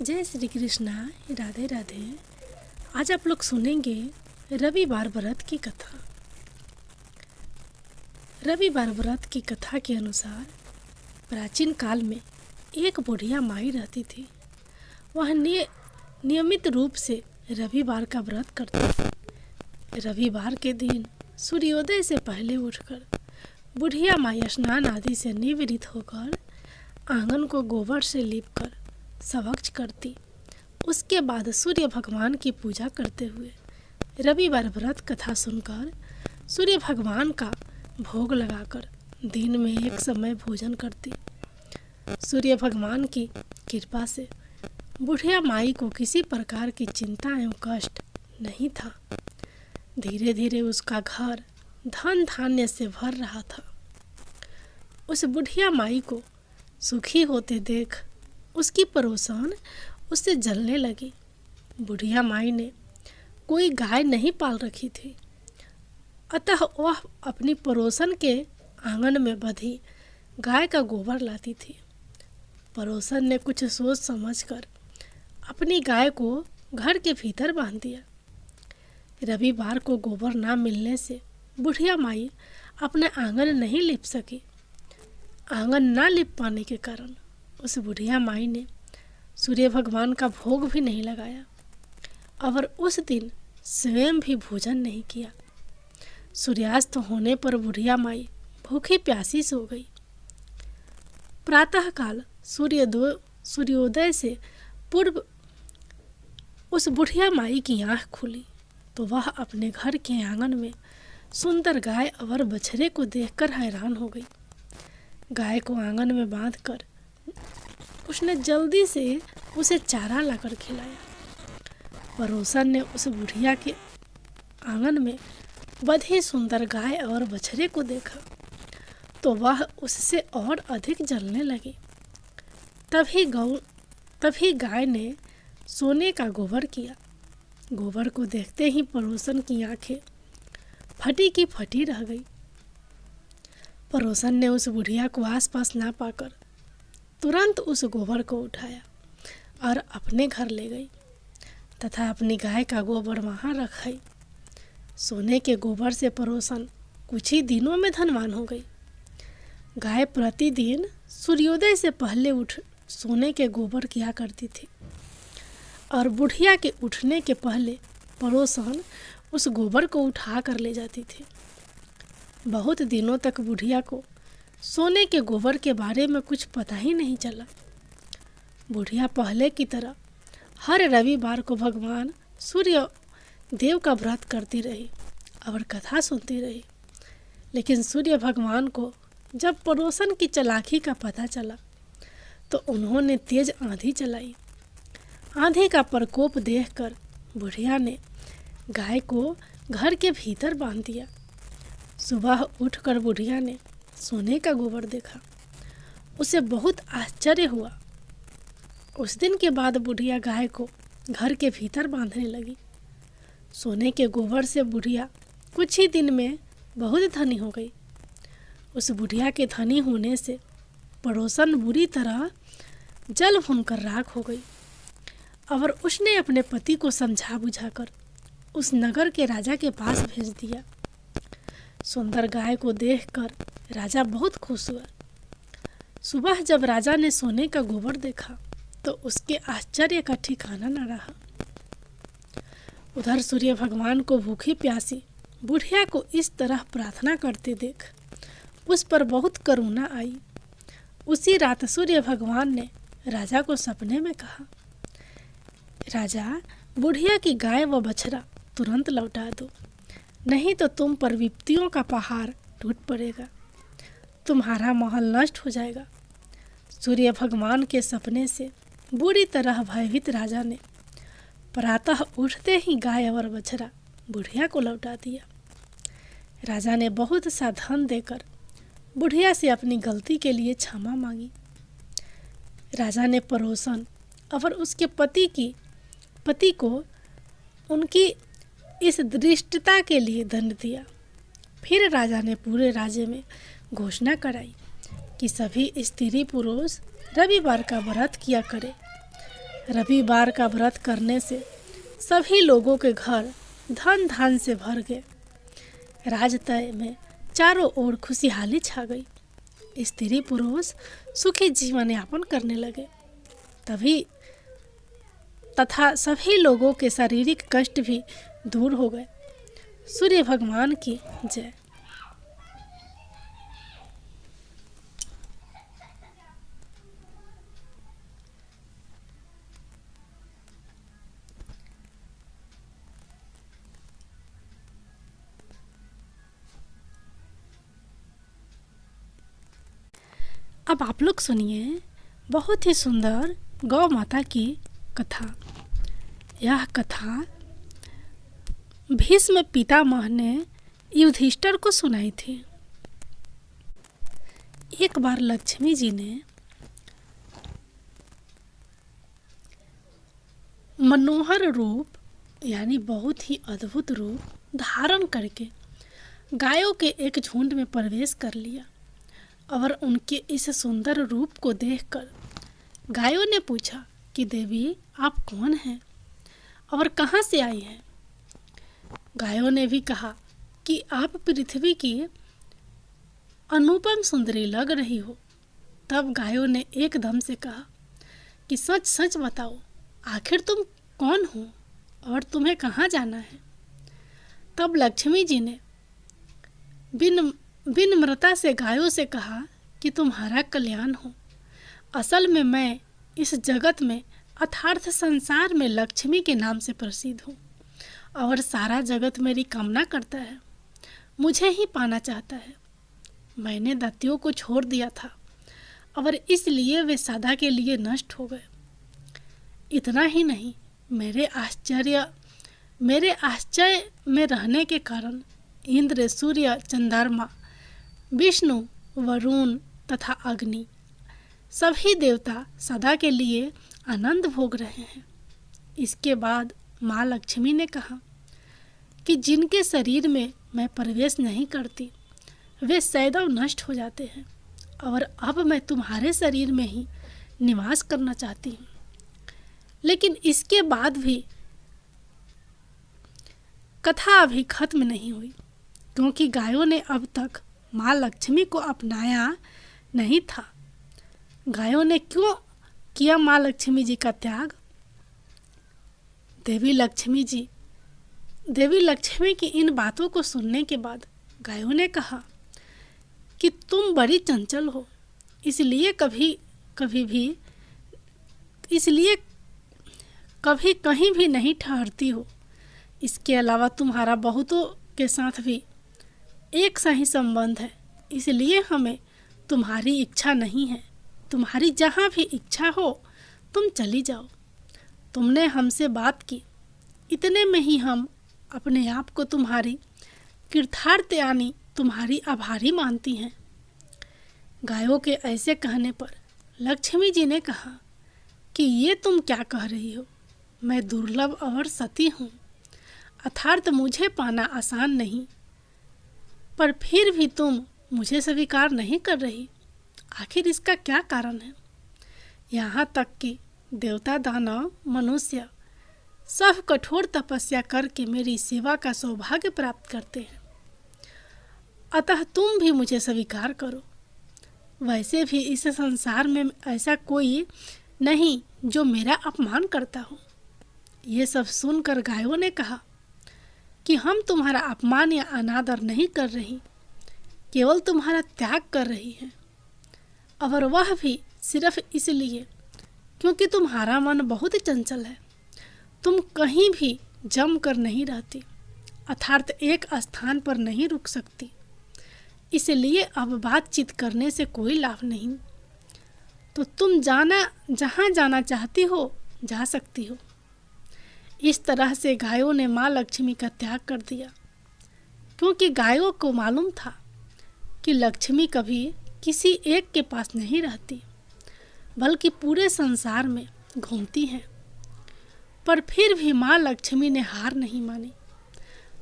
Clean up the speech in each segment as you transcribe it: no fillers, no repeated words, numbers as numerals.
जय श्री कृष्णा। राधे राधे। आज आप लोग सुनेंगे रविवार व्रत की कथा। रविवार व्रत की कथा के अनुसार प्राचीन काल में एक बुढ़िया माई रहती थी। वह नियमित रूप से रविवार का व्रत करती थी। रविवार के दिन सूर्योदय से पहले उठकर बुढ़िया माई स्नान आदि से निवृत्त होकर आंगन को गोबर से लीपकर स्वच्छ करती। उसके बाद सूर्य भगवान की पूजा करते हुए रविवार व्रत कथा सुनकर सूर्य भगवान का भोग लगाकर दिन में एक समय भोजन करती। सूर्य भगवान की कृपा से बुढ़िया माई को किसी प्रकार की चिंता एवं कष्ट नहीं था। धीरे धीरे उसका घर धन धान्य से भर रहा था। उस बुढ़िया माई को सुखी होते देख उसकी पड़ोसन उससे जलने लगी। बुढ़िया माई ने कोई गाय नहीं पाल रखी थी, अतः वह अपनी पड़ोसन के आंगन में बंधी गाय का गोबर लाती थी। पड़ोसन ने कुछ सोच समझकर अपनी गाय को घर के भीतर बांध दिया। रविवार को गोबर ना मिलने से बुढ़िया माई अपना आंगन नहीं लिप सकी। आंगन ना लिप पाने के कारण उस बुढ़िया माई ने सूर्य भगवान का भोग भी नहीं लगाया और उस दिन स्वयं भी भोजन नहीं किया। सूर्यास्त होने पर बुढ़िया माई भूखी प्यासी सो गई। प्रातःकाल सूर्योदय से पूर्व उस बुढ़िया माई की आंख खुली तो वह अपने घर के आंगन में सुंदर गाय और बछड़े को देखकर हैरान हो गई। गाय को आंगन में बांधकर उसने जल्दी से उसे चारा लाकर खिलाया। पड़ोसन ने उस बुढ़िया के आंगन में बंधी सुंदर गाय और बछड़े को देखा तो वह उससे और अधिक जलने लगी। तभी गाय ने सोने का गोबर किया। गोबर को देखते ही पड़ोसन की आंखें फटी की फटी रह गई। पड़ोसन ने उस बुढ़िया को आसपास ना पाकर तुरंत उस गोबर को उठाया और अपने घर ले गई तथा अपनी गाय का गोबर वहाँ रखाई। सोने के गोबर से पड़ोसन कुछ ही दिनों में धनवान हो गई। गाय प्रतिदिन सूर्योदय से पहले उठ सोने के गोबर किया करती थी और बुढ़िया के उठने के पहले पड़ोसन उस गोबर को उठा कर ले जाती थी। बहुत दिनों तक बुढ़िया को सोने के गोबर के बारे में कुछ पता ही नहीं चला। बुढ़िया पहले की तरह हर रविवार को भगवान सूर्य देव का व्रत करती रही और कथा सुनती रही। लेकिन सूर्य भगवान को जब पड़ोसन की चालाकी का पता चला तो उन्होंने तेज आंधी चलाई। आंधी का प्रकोप देखकर बुढ़िया ने गाय को घर के भीतर बांध दिया। सुबह उठकर बुढ़िया ने सोने का गोबर देखा। उसे बहुत आश्चर्य हुआ। उस दिन के बाद बुढ़िया गाय को घर के भीतर बांधने लगी। सोने के गोबर से बुढ़िया कुछ ही दिन में बहुत धनी हो गई। उस बुढ़िया के धनी होने से पड़ोसन बुरी तरह जल भूनकर राख हो गई और उसने अपने पति को समझा बुझाकर उस नगर के राजा के पास भेज दिया। सुंदर गाय को देखकर राजा बहुत खुश हुआ। सुबह जब राजा ने सोने का गोबर देखा तो उसके आश्चर्य का ठिकाना न रहा। उधर सूर्य भगवान को भूखी प्यासी बुढ़िया को इस तरह प्रार्थना करते देख उस पर बहुत करुणा आई। उसी रात सूर्य भगवान ने राजा को सपने में कहा, राजा, बुढ़िया की गाय व बछड़ा तुरंत लौटा दो, नहीं तो तुम पर विपत्तियों का पहाड़ टूट पड़ेगा, तुम्हारा महल नष्ट हो जाएगा। सूर्य भगवान के सपने से बुरी तरह भयभीत राजा ने प्रातः उठते ही गाय और बछड़ा बुढ़िया को लौटा दिया। राजा ने बहुत सा धन देकर बुढ़िया से अपनी गलती के लिए क्षमा मांगी। राजा ने पड़ोसन और उसके पति को उनकी इस दृष्टता के लिए दंड दिया। फिर राजा ने पूरे राज्य में घोषणा कराई कि सभी स्त्री पुरुष रविवार का व्रत किया करे। रविवार का व्रत करने से सभी लोगों के घर धन धान से भर गए। राजतय में चारों ओर खुशहाली छा गई। स्त्री पुरुष सुखी जीवन यापन करने लगे। तथा सभी लोगों के शारीरिक कष्ट भी दूर हो गए। सूर्य भगवान की जय। अब आप लोग सुनिए बहुत ही सुंदर गौ माता की कथा। यह कथा भीष्म पितामह ने युधिष्ठिर को सुनाई थी। एक बार लक्ष्मी जी ने मनोहर रूप यानी बहुत ही अद्भुत रूप धारण करके गायों के एक झुंड में प्रवेश कर लिया और उनके इस सुंदर रूप को देखकर गायों ने पूछा कि देवी आप कौन हैं और कहाँ से आई हैं। गायों ने भी कहा कि आप पृथ्वी की अनुपम सुंदरी लग रही हो। तब गायों ने एकदम से कहा कि सच सच बताओ, आखिर तुम कौन हो और तुम्हें कहाँ जाना है। तब लक्ष्मी जी ने विनम्रता से गायों से कहा कि तुम्हारा कल्याण हो। असल में मैं इस जगत में अर्थात संसार में लक्ष्मी के नाम से प्रसिद्ध हूँ और सारा जगत मेरी कामना करता है, मुझे ही पाना चाहता है। मैंने दैत्यों को छोड़ दिया था और इसलिए वे सदा के लिए नष्ट हो गए। इतना ही नहीं, मेरे आश्चर्य में रहने के कारण इंद्र, सूर्य, चंद्रमा, विष्णु, वरुण तथा अग्नि सभी देवता सदा के लिए आनंद भोग रहे हैं। इसके बाद माँ लक्ष्मी ने कहा कि जिनके शरीर में मैं प्रवेश नहीं करती वे सदैव नष्ट हो जाते हैं और अब मैं तुम्हारे शरीर में ही निवास करना चाहती हूँ। लेकिन इसके बाद भी कथा अभी खत्म नहीं हुई, क्योंकि गायों ने अब तक माँ लक्ष्मी को अपनाया नहीं था। गायों ने क्यों किया माँ लक्ष्मी जी का त्याग? देवी लक्ष्मी की इन बातों को सुनने के बाद गायों ने कहा कि तुम बड़ी चंचल हो, इसलिए कभी कहीं भी नहीं ठहरती हो। इसके अलावा तुम्हारा बहुतों के साथ भी एक सा ही संबंध है, इसलिए हमें तुम्हारी इच्छा नहीं है। तुम्हारी जहाँ भी इच्छा हो तुम चली जाओ। तुमने हमसे बात की, इतने में ही हम अपने आप को तुम्हारी कृतार्थ यानी तुम्हारी आभारी मानती हैं। गायों के ऐसे कहने पर लक्ष्मी जी ने कहा कि ये तुम क्या कह रही हो? मैं दुर्लभ और सती हूँ, अर्थात मुझे पाना आसान नहीं, पर फिर भी तुम मुझे स्वीकार नहीं कर रही। आखिर इसका क्या कारण है? यहाँ तक कि देवता, दानव, मनुष्य सब कठोर तपस्या करके मेरी सेवा का सौभाग्य प्राप्त करते हैं, अतः तुम भी मुझे स्वीकार करो। वैसे भी इस संसार में ऐसा कोई नहीं जो मेरा अपमान करता हो। ये सब सुनकर गायों ने कहा कि हम तुम्हारा अपमान या अनादर नहीं कर रही, केवल तुम्हारा त्याग कर रही हैं, और वह भी सिर्फ इसलिए क्योंकि तुम्हारा मन बहुत चंचल है। तुम कहीं भी जम कर नहीं रहती, अर्थात एक स्थान पर नहीं रुक सकती, इसलिए अब बातचीत करने से कोई लाभ नहीं। तो तुम जहाँ जाना चाहती हो जा सकती हो। इस तरह से गायों ने माँ लक्ष्मी का त्याग कर दिया, क्योंकि गायों को मालूम था कि लक्ष्मी कभी किसी एक के पास नहीं रहती, बल्कि पूरे संसार में घूमती हैं। पर फिर भी माँ लक्ष्मी ने हार नहीं मानी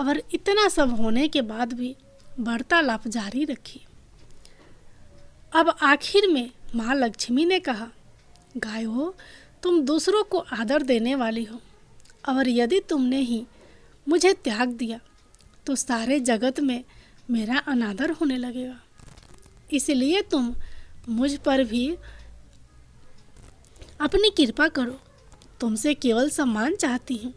और इतना सब होने के बाद भी वार्तालाप जारी रखी। अब आखिर में माँ लक्ष्मी ने कहा, गायों, तुम दूसरों को आदर देने वाली हो, और यदि तुमने ही मुझे त्याग दिया तो सारे जगत में मेरा अनादर होने लगेगा। इसलिए तुम मुझ पर भी अपनी कृपा करो। तुमसे केवल सम्मान चाहती हूँ।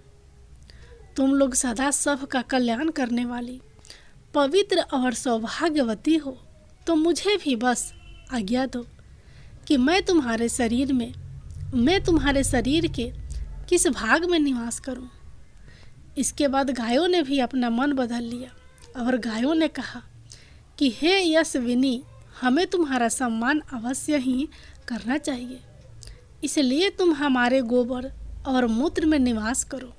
तुम लोग सदा सबका कल्याण करने वाली पवित्र और सौभाग्यवती हो, तो मुझे भी बस आज्ञा दो कि मैं तुम्हारे शरीर के किस भाग में निवास करूं। इसके बाद गायों ने भी अपना मन बदल लिया, और गायों ने कहा कि हे यशविनी, हमें तुम्हारा सम्मान अवश्य ही करना चाहिए। इसलिए तुम हमारे गोबर और मूत्र में निवास करो,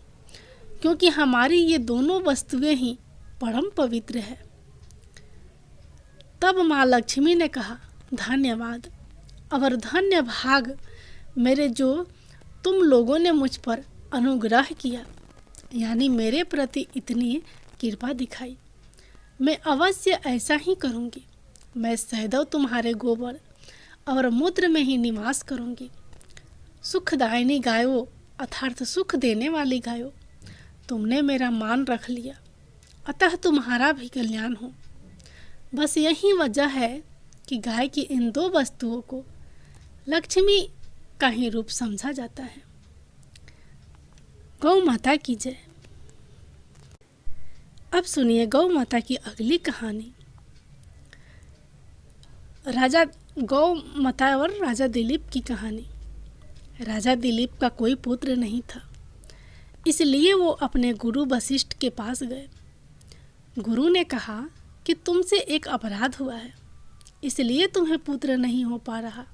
क्योंकि हमारी ये दोनों वस्तुएं ही परम पवित्र है। तब माँ लक्ष्मी ने कहा, धन्यवाद और धन्य भाग मेरे, जो तुम लोगों ने मुझ पर अनुग्रह किया, यानी मेरे प्रति इतनी कृपा दिखाई। मैं अवश्य ऐसा ही करूँगी। मैं सदैव तुम्हारे गोबर और मूत्र में ही निवास करूँगी। सुखदायिनी गायों, अर्थात सुख देने वाली गायों, तुमने मेरा मान रख लिया, अतः तुम्हारा भी कल्याण हो। बस यही वजह है कि गाय की इन दो वस्तुओं को लक्ष्मी का ही रूप समझा जाता है। गौ माता की जय। अब सुनिए गौ माता की अगली कहानी। गौ माता और राजा दिलीप की कहानी। राजा दिलीप का कोई पुत्र नहीं था, इसलिए वो अपने गुरु वशिष्ठ के पास गए। गुरु ने कहा कि तुमसे एक अपराध हुआ है, इसलिए तुम्हें पुत्र नहीं हो पा रहा।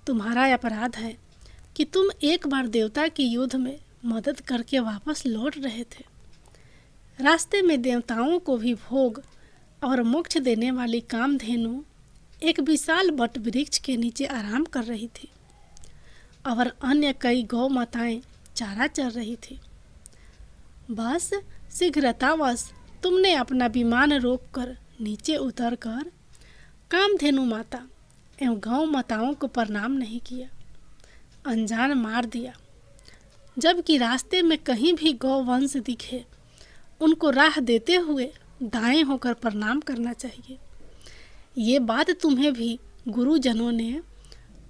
तुम्हारा अपराध है कि तुम एक बार देवता के युद्ध में मदद करके वापस लौट रहे थे। रास्ते में देवताओं को भी भोग और मोक्ष देने वाली कामधेनु एक विशाल वट वृक्ष के नीचे आराम कर रही थी, और अन्य कई गौ माताएं चारा चर रही थी। बस शीघ्रतावश तुमने अपना विमान रोककर नीचे उतरकर कामधेनु माता एवं गौ माताओं को प्रणाम नहीं किया, अनजान मार दिया। जबकि रास्ते में कहीं भी गौवंश दिखे, उनको राह देते हुए दाएं होकर प्रणाम करना चाहिए। ये बात तुम्हें भी गुरुजनों ने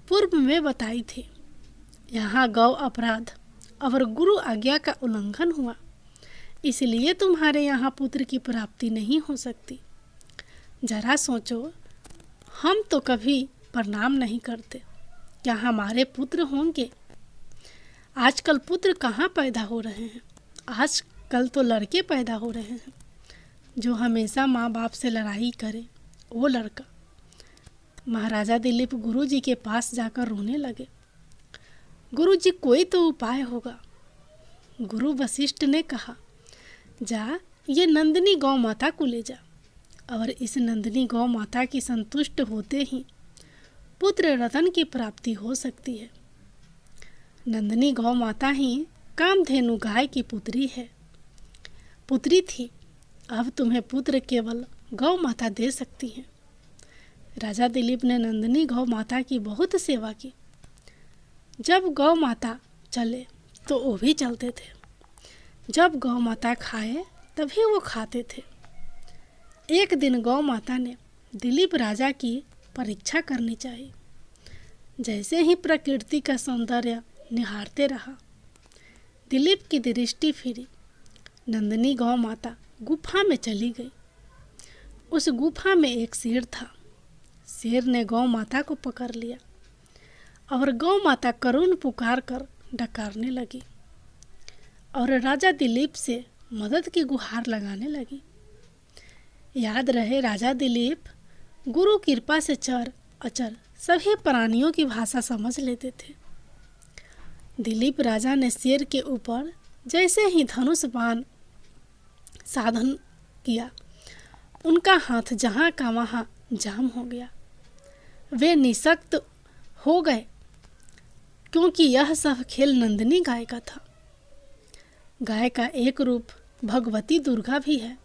पूर्व में बताई थी। यहाँ गौ अपराध और गुरु आज्ञा का उल्लंघन हुआ, इसलिए तुम्हारे यहाँ पुत्र की प्राप्ति नहीं हो सकती। जरा सोचो, हम तो कभी प्रणाम नहीं करते, क्या हमारे पुत्र होंगे? आजकल पुत्र कहाँ पैदा हो रहे हैं? आजकल तो लड़के पैदा हो रहे हैं। जो हमेशा माँ बाप से लड़ाई करे वो लड़का। महाराजा दिलीप गुरुजी के पास जाकर रोने लगे। गुरुजी, कोई तो उपाय होगा। गुरु वशिष्ठ ने कहा, जा ये नंदिनी गौ माता को ले जा, और इस नंदिनी गौ माता की संतुष्ट होते ही पुत्र रतन की प्राप्ति हो सकती है। नंदिनी गौ माता ही कामधेनु गाय की पुत्री थी। अब तुम्हें पुत्र केवल गौ माता दे सकती है। राजा दिलीप ने नंदिनी गौ माता की बहुत सेवा की। जब गौ माता चले तो वो भी चलते थे, जब गौ माता खाए तभी वो खाते थे। एक दिन गौ माता ने दिलीप राजा की परीक्षा करनी चाहिए। जैसे ही प्रकृति का सौंदर्य निहारते रहा, दिलीप की दृष्टि फिरी। नंदिनी गौ माता गुफा में चली गई। उस गुफा में एक शेर था। शेर ने गौ माता को पकड़ लिया, और गौ माता करुण पुकार कर डकारने लगी और राजा दिलीप से मदद की गुहार लगाने लगी। याद रहे, राजा दिलीप गुरु कृपा से चर अचर सभी प्राणियों की भाषा समझ लेते थे। दिलीप राजा ने शेर के ऊपर जैसे ही धनुष बाण साधन किया, उनका हाथ जहाँ का वहाँ जाम हो गया। वे निशक्त हो गए, क्योंकि यह सब खेल नंदिनी गाय का था। गाय का एक रूप भगवती दुर्गा भी है।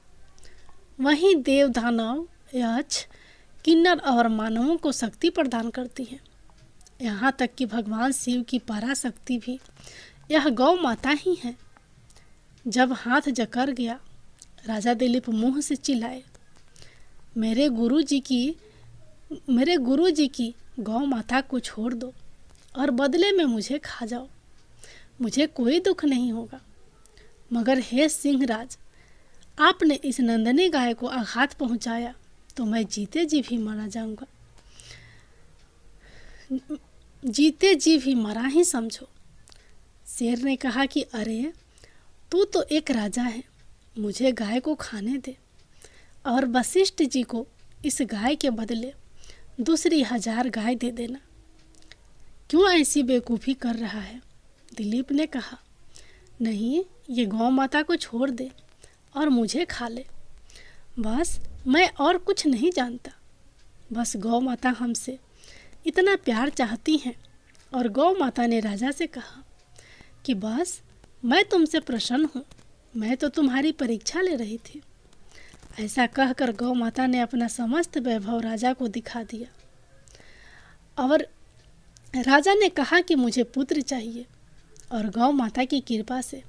वहीं देव, दानव, यक्ष, किन्नर और मानवों को शक्ति प्रदान करती है। यहाँ तक कि भगवान शिव की पराशक्ति भी यह गौ माता ही है। जब हाथ जकड़ गया, राजा दिलीप मुंह से चिल्लाए, मेरे गुरु जी की गौ माता को छोड़ दो और बदले में मुझे खा जाओ, मुझे कोई दुख नहीं होगा। मगर हे सिंहराज, आपने इस नंदनी गाय को आघात पहुंचाया तो मैं जीते जी भी मारा जाऊंगा, जीते जी भी मरा ही समझो। शेर ने कहा कि अरे तू तो एक राजा है, मुझे गाय को खाने दे और वशिष्ठ जी को इस गाय के बदले दूसरी 1000 गाय दे देना। क्यों ऐसी बेवकूफ़ी कर रहा है? दिलीप ने कहा, नहीं, ये गौ माता को छोड़ दे और मुझे खा ले। बस मैं और कुछ नहीं जानता। बस गौ माता हमसे इतना प्यार चाहती हैं। और गौ माता ने राजा से कहा कि बस मैं तुमसे प्रसन्न हूँ, मैं तो तुम्हारी परीक्षा ले रही थी। ऐसा कहकर गौ माता ने अपना समस्त वैभव राजा को दिखा दिया और राजा ने कहा कि मुझे पुत्र चाहिए। और गौ माता की कृपा से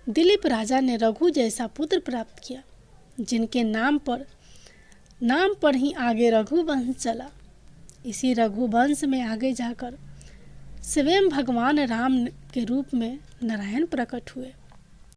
दिलीप राजा ने रघु जैसा पुत्र प्राप्त किया, जिनके नाम पर ही आगे रघुवंश चला। इसी रघुवंश में आगे जाकर स्वयं भगवान राम के रूप में नारायण प्रकट हुए।